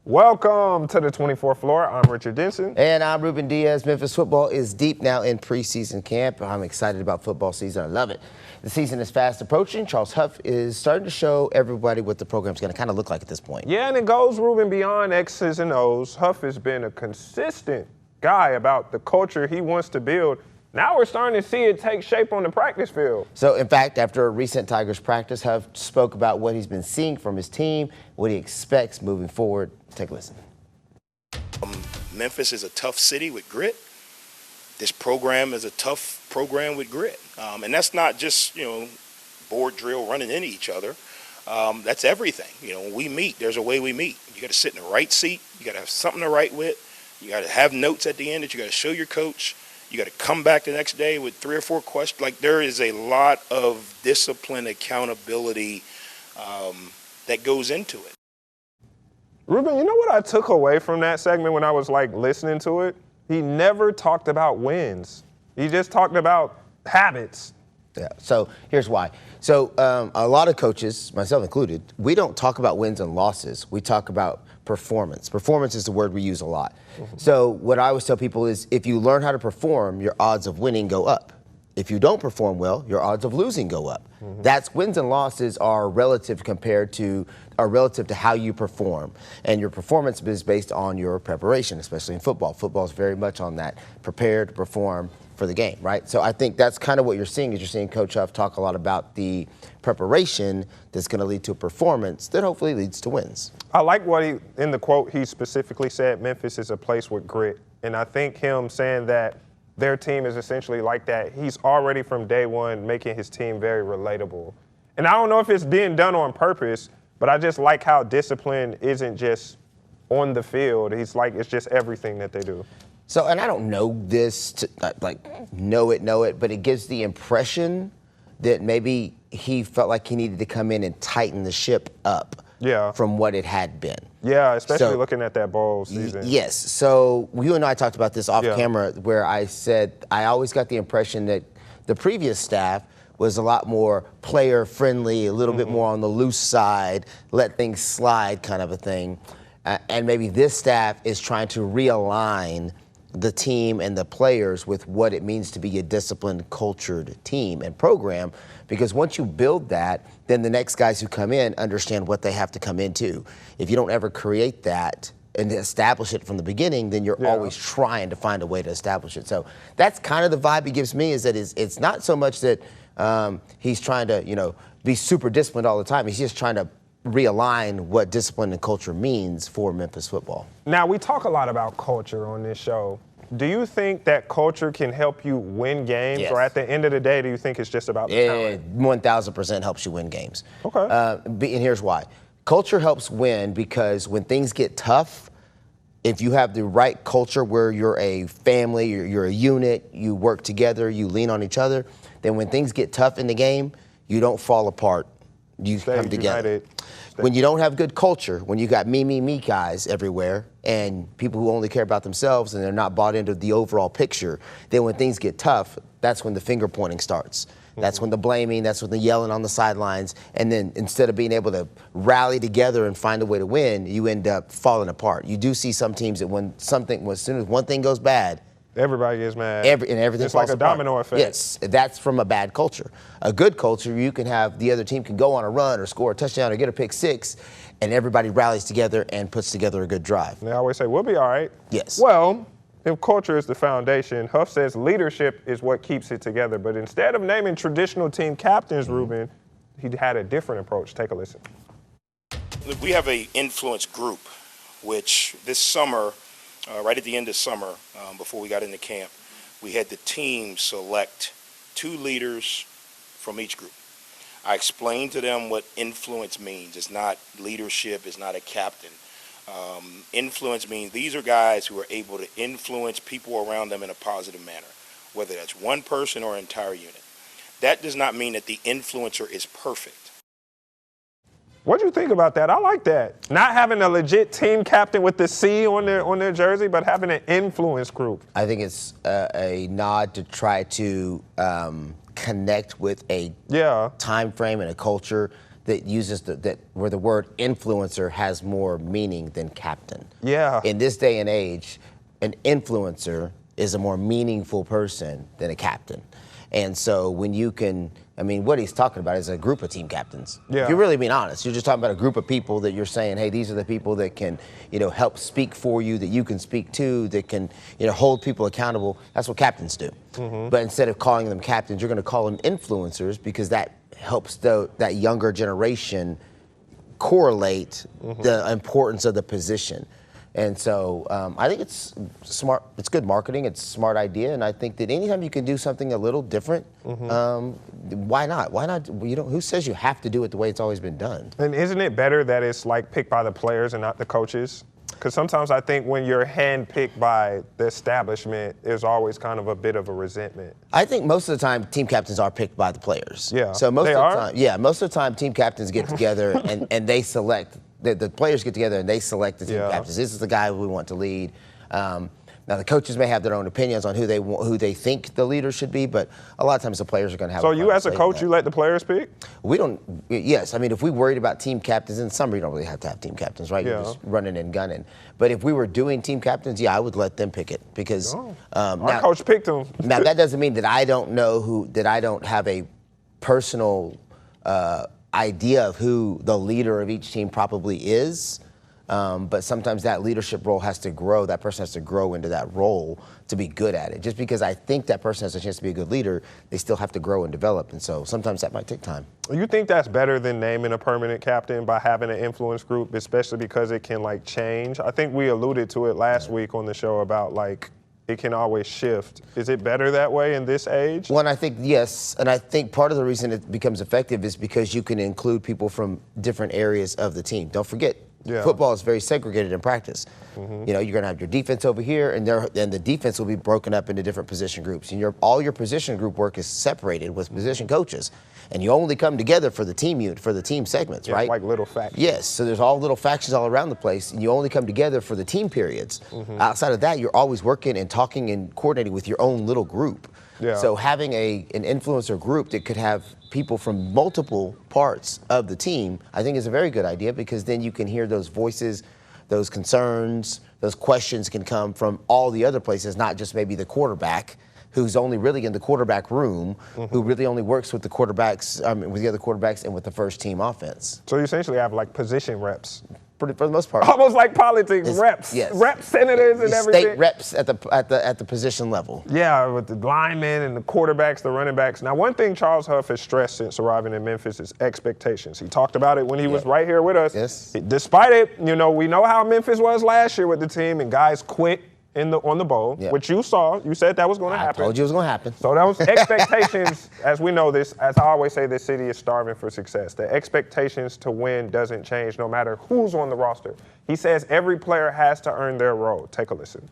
Welcome to the 24th floor. I'm Richard Denson. And I'm Ruben Diaz. Memphis football is deep now in preseason camp. I'm excited about football season. I love it. The season is fast approaching. Charles Huff is starting to show everybody what the program's going to kind of look like at this point. Yeah, and it goes, Ruben, beyond X's and O's. Huff has been a consistent guy about the culture he wants to build. Now we're starting to see it take shape on the practice field. So, in fact, after a recent Tigers practice, Huff spoke about what he's been seeing from his team, what he expects moving forward. Take a listen. Memphis is a tough city with grit. This program is a tough program with grit. And that's not just, board drill running into each other. That's everything. When we meet, there's a way we meet. You got to sit in the right seat. You got to have something to write with. You got to have notes at the end that you got to show your coach. You got to come back the next day with 3 or 4 questions. Like, there is a lot of discipline, accountability that goes into it. Ruben, you know what I took away from that segment when I was listening to it? He never talked about wins. He just talked about habits. Yeah. So here's why. So a lot of coaches, myself included, we don't talk about wins and losses. We talk about performance. Performance is the word we use a lot. Mm-hmm. So what I always tell people is if you learn how to perform, your odds of winning go up. If you don't perform well, your odds of losing go up. Mm-hmm. That's wins and losses are relative to how you perform. And your performance is based on your preparation, especially in football. Football is very much on that, prepare to perform for the game, right? So I think that's kind of what you're seeing, is you're seeing Coach Huff talk a lot about the preparation that's going to lead to a performance that hopefully leads to wins. I like what in the quote, he specifically said, Memphis is a place with grit. And I think him saying that their team is essentially like that, he's already from day one making his team very relatable. And I don't know if it's being done on purpose, but I just like how discipline isn't just on the field. It's just everything that they do. So, and I don't know this, know it, but it gives the impression that maybe he felt like he needed to come in and tighten the ship up from what it had been. Yeah, especially looking at that bowl season. Yes. So you and I talked about this off camera, where I said I always got the impression that the previous staff was a lot more player-friendly, a little bit more on the loose side, let things slide kind of a thing. And maybe this staff is trying to realign the team and the players with what it means to be a disciplined, cultured team and program, because once you build that, then the next guys who come in understand what they have to come into. If you don't ever create that and establish it from the beginning, then you're always trying to find a way to establish it. So that's kind of the vibe he gives me, is that it's not so much that he's trying to, be super disciplined all the time. He's just trying to realign what discipline and culture means for Memphis football. Now, we talk a lot about culture on this show. Do you think that culture can help you win games? Yes. Or at the end of the day, do you think it's just about the talent? 1,000% helps you win games. Okay. And here's why. Culture helps win because when things get tough, if you have the right culture where you're a family, you're a unit, you work together, you lean on each other, then when things get tough in the game, you don't fall apart. You come together. United. When you don't have good culture, when you got me guys everywhere and people who only care about themselves and they're not bought into the overall picture, then when things get tough, that's when the finger pointing starts. That's when the blaming, that's when the yelling on the sidelines, and then instead of being able to rally together and find a way to win, you end up falling apart. You do see some teams that as soon as one thing goes bad, everybody gets mad. Everything it's falls like a apart. domino effect. Yes, that's from a bad culture. A good culture, you can have the other team can go on a run or score a touchdown or get a pick six, and everybody rallies together and puts together a good drive. They always say, we'll be all right. Yes. Well, if culture is the foundation, Huff says leadership is what keeps it together. But instead of naming traditional team captains, Ruben, he had a different approach. Take a listen. We have an influence group, which this summer, right at the end of summer, before we got into camp, we had the team select 2 leaders from each group. I explained to them what influence means. It's not leadership, it's not a captain. Influence means these are guys who are able to influence people around them in a positive manner, whether that's one person or an entire unit. That does not mean that the influencer is perfect. What do you think about that? I like that. Not having a legit team captain with the C on their jersey, but having an influence group. I think it's a nod to try to connect with a time frame and a culture that uses where the word influencer has more meaning than captain. Yeah. In this day and age, an influencer is a more meaningful person than a captain. And so when you can, I mean, what he's talking about is a group of team captains. Yeah. If you're really being honest, you're just talking about a group of people that you're saying, hey, these are the people that can, help speak for you, that you can speak to, that can, hold people accountable. That's what captains do. Mm-hmm. But instead of calling them captains, you're going to call them influencers because that helps that younger generation correlate the importance of the position. And so I think it's smart. It's good marketing. It's a smart idea. And I think that anytime you can do something a little different, why not? Why not? Who says you have to do it the way it's always been done? And isn't it better that it's like picked by the players and not the coaches? Because sometimes I think when you're handpicked by the establishment, there's always kind of a bit of a resentment. I think most of the time team captains are picked by the players. Yeah. So most they of the are? time, most of the time team captains get together and they select. The players get together and they select the team captains. This is the guy we want to lead. Now the coaches may have their own opinions on who they think the leader should be, but a lot of times the players are going to have. So you as a coach, you let the players pick? We don't. Yes, I mean if we worried about team captains in summer, you don't really have to have team captains, right? You're just running and gunning. But if we were doing team captains, I would let them pick it because our coach picked them. Now that doesn't mean that I don't know that I don't have a personal idea of who the leader of each team probably is. But sometimes that leadership role has to grow. That person has to grow into that role to be good at it. Just because I think that person has a chance to be a good leader, they still have to grow and develop. And so sometimes that might take time. You think that's better than naming a permanent captain by having an influence group, especially because it can change? I think we alluded to it last week on the show about it can always shift. Is it better that way in this age? Well, I think yes, and I think part of the reason it becomes effective is because you can include people from different areas of the team. Don't forget, football is very segregated in practice. You're going to have your defense over here, and the defense will be broken up into different position groups. And all your position group work is separated with position coaches, and you only come together for the team unit, for the team segments, right? Like little factions. Yes, so there's all little factions all around the place, and you only come together for the team periods. Outside of that, you're always working and talking and coordinating with your own little group. Yeah. So having an influencer group that could have people from multiple parts of the team, I think is a very good idea because then you can hear those voices, those concerns, those questions can come from all the other places, not just maybe the quarterback who's only really in the quarterback room, who really only works with the quarterbacks, with the other quarterbacks and with the first team offense. So you essentially have position reps. For the most part. Almost like politics, reps. Yes. Rep senators and everything. State reps at the position level. Yeah, with the linemen and the quarterbacks, the running backs. Now, one thing Charles Huff has stressed since arriving in Memphis is expectations. He talked about it when he was right here with us. Yes. Despite it, we know how Memphis was last year with the team, and guys quit on the bowl, which you saw. You said that was going to happen. I told you it was going to happen. So those expectations, as we know this, as I always say, this city is starving for success. The expectations to win doesn't change no matter who's on the roster. He says every player has to earn their role. Take a listen.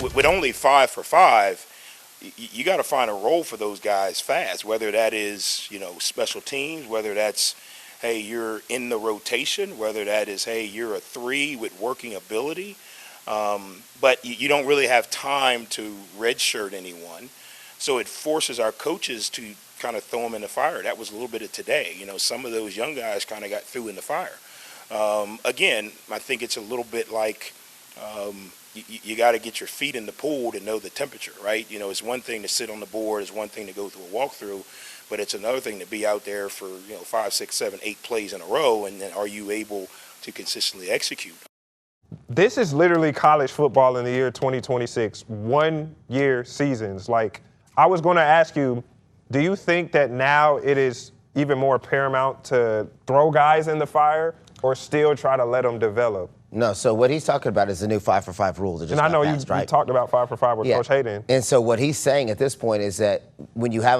With only 5 for 5, you got to find a role for those guys fast, whether that is, special teams, whether that's, hey, you're in the rotation, whether that is, hey, you're a 3 with working ability. But you don't really have time to redshirt anyone. So it forces our coaches to kind of throw them in the fire. That was a little bit of today. Some of those young guys kind of got through in the fire. Again, I think it's a little bit like you got to get your feet in the pool to know the temperature, right? It's one thing to sit on the board, it's one thing to go through a walkthrough, but it's another thing to be out there for 5, 6, 7, 8 plays in a row, and then are you able to consistently execute? This is literally college football in the year 2026, 1-year seasons. I was going to ask you, do you think that now it is even more paramount to throw guys in the fire or still try to let them develop? No, so what he's talking about is the new 5 for 5 rule. And I know you talked about 5 for 5 with Coach Hayden. And so what he's saying at this point is that when you have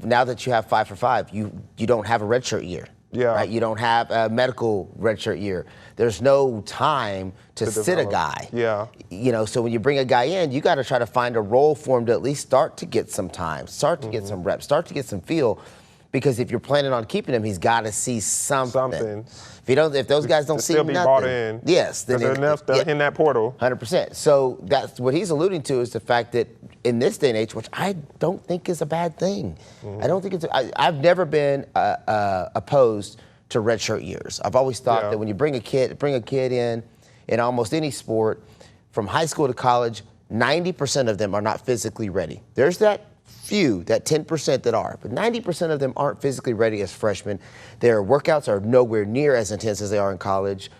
now that you have 5 for 5, you don't have a redshirt year. Yeah. Right? You don't have a medical redshirt year. There's no time to sit a guy. Yeah. So when you bring a guy in, you got to try to find a role for him to at least start to get some time, start to get some reps, start to get some feel. Because if you're planning on keeping him, he's got to see something. If those guys don't see still be nothing, bought in. yes, then they're in that portal. 100%. So that's what he's alluding to is the fact that in this day and age, which I don't think is a bad thing. I don't think I've never been opposed to redshirt years. I've always thought that when you bring a kid in almost any sport, from high school to college, 90% of them are not physically ready. There's that few, that 10% that are, but 90% of them aren't physically ready as freshmen. Their workouts are nowhere near as intense as they are in college.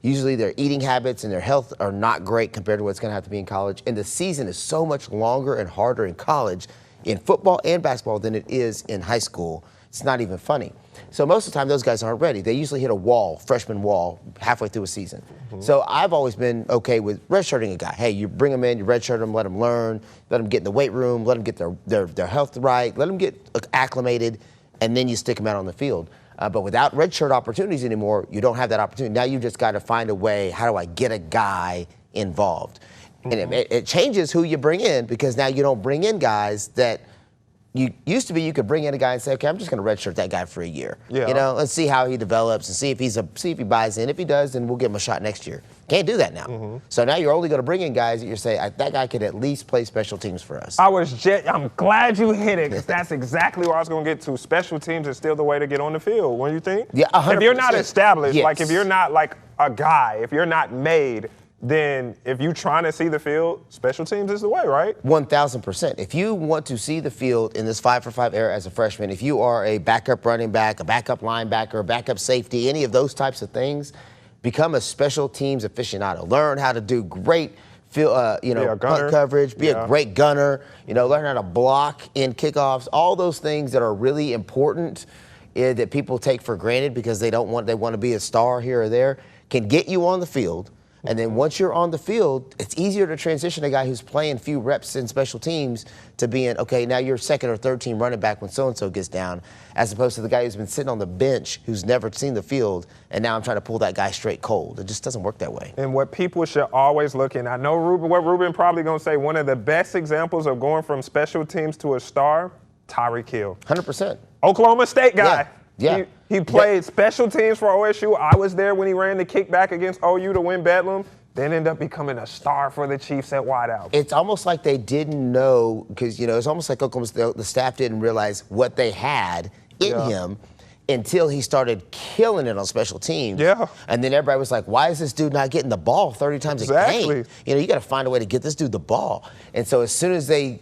Usually their eating habits and their health are not great compared to what's going to have to be in college. And the season is so much longer and harder in college, in football and basketball, than it is in high school. It's not even funny. So most of the time, those guys aren't ready. They usually hit a wall, freshman wall, halfway through a season. So I've always been okay with redshirting a guy. Hey, you bring him in, you redshirt him, let him learn, let him get in the weight room, let him get their health right, let him get acclimated, and then you stick him out on the field. But without redshirt opportunities anymore, you don't have that opportunity. Now you just got to find a way, how do I get a guy involved? And it changes who you bring in, because now you don't bring in guys that you could bring in a guy and say, okay, I'm just going to redshirt that guy for a year. Let's see how he develops and see if he buys in. If he does, then we'll give him a shot next year. Can't do that now. So now you're only going to bring in guys that you say, that guy could at least play special teams for us. I'm glad you hit it, because that's exactly where I was going to get to. Special teams is still the way to get on the field. What do you think? Yeah, 100%. If you're not established, yes. like if you're not like a guy, if you're not made, then if you're trying to see the field, special teams is the way, right? 1,000%. If you want to see the field in this 5-for-5 era as a freshman, if you are a backup running back, a backup linebacker, a backup safety, any of those types of things, become a special teams aficionado. Learn how to do great punt coverage, be a great gunner, learn how to block in kickoffs, all those things that are really important that people take for granted because they want to be a star here or there, can get you on the field. And then once you're on the field, it's easier to transition a guy who's playing few reps in special teams to being, okay, now you're second or third team running back when so-and-so gets down, as opposed to the guy who's been sitting on the bench who's never seen the field, and now I'm trying to pull that guy straight cold. It just doesn't work that way. And what people should always look in, I know Ruben probably going to say, one of the best examples of going from special teams to a star, Tyreek Hill. 100%. Oklahoma State guy. Yeah. He played special teams for OSU. I was there when he ran the kickback against OU to win Bedlam. Then ended up becoming a star for the Chiefs at wideout. It's almost like they didn't know, because, it's almost like Oklahoma, the staff didn't realize what they had in him until he started killing it on special teams. Yeah. And then everybody was like, why is this dude not getting the ball 30 times a game? You got to find a way to get this dude the ball. And so as soon as he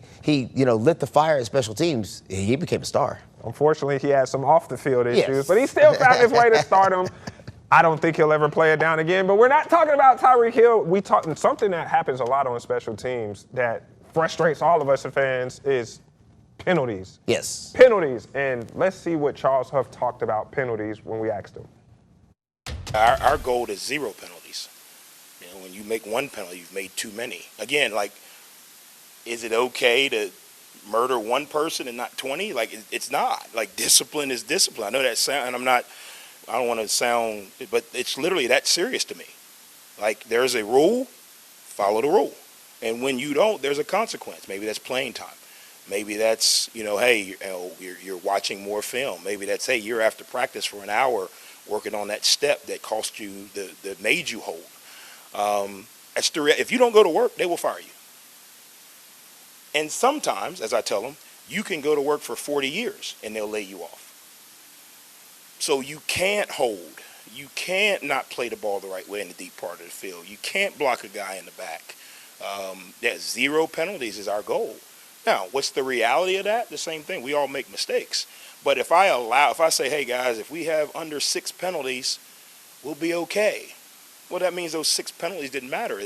lit the fire at special teams, he became a star. Unfortunately, he had some off-the-field issues, but he still found his way to stardom. I don't think he'll ever play it down again, but we're not talking about Tyreek Hill. Something that happens a lot on special teams that frustrates all of us as fans is penalties. Yes. Penalties. And let's see what Charles Huff talked about penalties when we asked him. Our goal is 0 penalties. When you make 1 penalty, you've made too many. Again, is it okay to murder 1 person and not 20? It's not. Discipline is discipline. I know that sound, and I don't want to sound, but it's literally that serious to me. There's a rule, follow the rule. And when you don't, there's a consequence. Maybe that's playing time. Maybe that's, hey, you're watching more film. Maybe that's, hey, you're after practice for an hour working on that step that cost you, that made you hold. If you don't go to work, they will fire you. And sometimes, as I tell them, you can go to work for 40 years and they'll lay you off. So you can't hold. You can't not play the ball the right way in the deep part of the field. You can't block a guy in the back. 0 penalties is our goal. Now, what's the reality of that? The same thing. We all make mistakes. But if I say, hey, guys, if we have under 6 penalties, we'll be okay. Well, that means those 6 penalties didn't matter.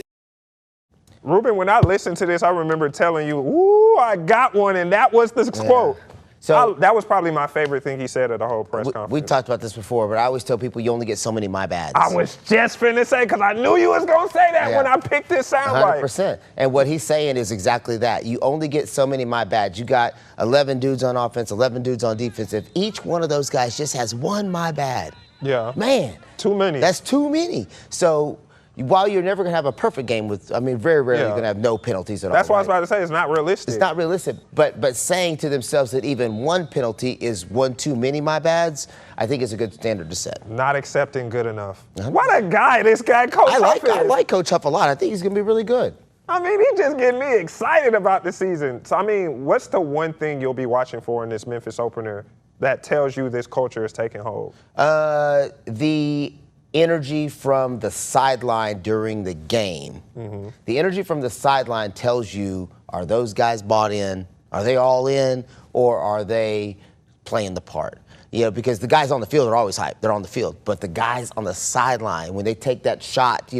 Ruben, when I listened to this, I remember telling you, ooh, I got one, and that was the quote. So that was probably my favorite thing he said at the whole press conference. We talked about this before, but I always tell people you only get so many my bads. I was just finna say, because I knew you was going to say that when I picked this soundbite. 100%. And what he's saying is exactly that. You only get so many my bads. You got 11 dudes on offense, 11 dudes on defense. If each one of those guys just has 1 my bad, man. Too many. That's too many. So while you're never going to have a perfect game very rarely you're going to have no penalties at all. That's what I was right? about to say. It's not realistic. It's not realistic. But saying to themselves that even one penalty is one too many my bads, I think is a good standard to set. Not accepting good enough. What a guy this guy Coach Huff is. I like Coach Huff a lot. I think he's going to be really good. I mean, he's just getting me excited about the season. So, I mean, what's the one thing you'll be watching for in this Memphis opener that tells you this culture is taking hold? The energy from the sideline during the game. Mm-hmm. The energy from the sideline tells you, are those guys bought in? Are they all in? Or are they playing the part? Because the guys on the field are always hyped. They're on the field. But the guys on the sideline, when they take that shot,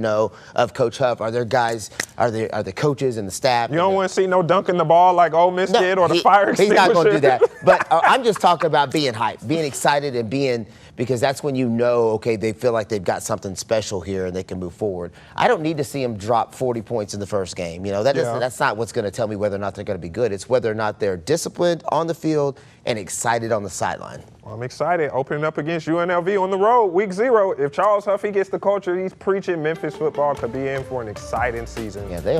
of Coach Huff, are there guys, are the coaches and the staff? You don't want to see no dunking the ball like Ole Miss did or the fire extinguisher. He's not going to do that. But I'm just talking about being hyped, being excited and because that's when okay, they feel like they've got something special here and they can move forward. I don't need to see them drop 40 points in the first game. That's not what's going to tell me whether or not they're going to be good. It's whether or not they're disciplined on the field and excited on the sideline. Well, I'm excited. Opening up against UNLV on the road, week 0. If Charles Huff gets the culture he's preaching, Memphis football could be in for an exciting season. Yeah, they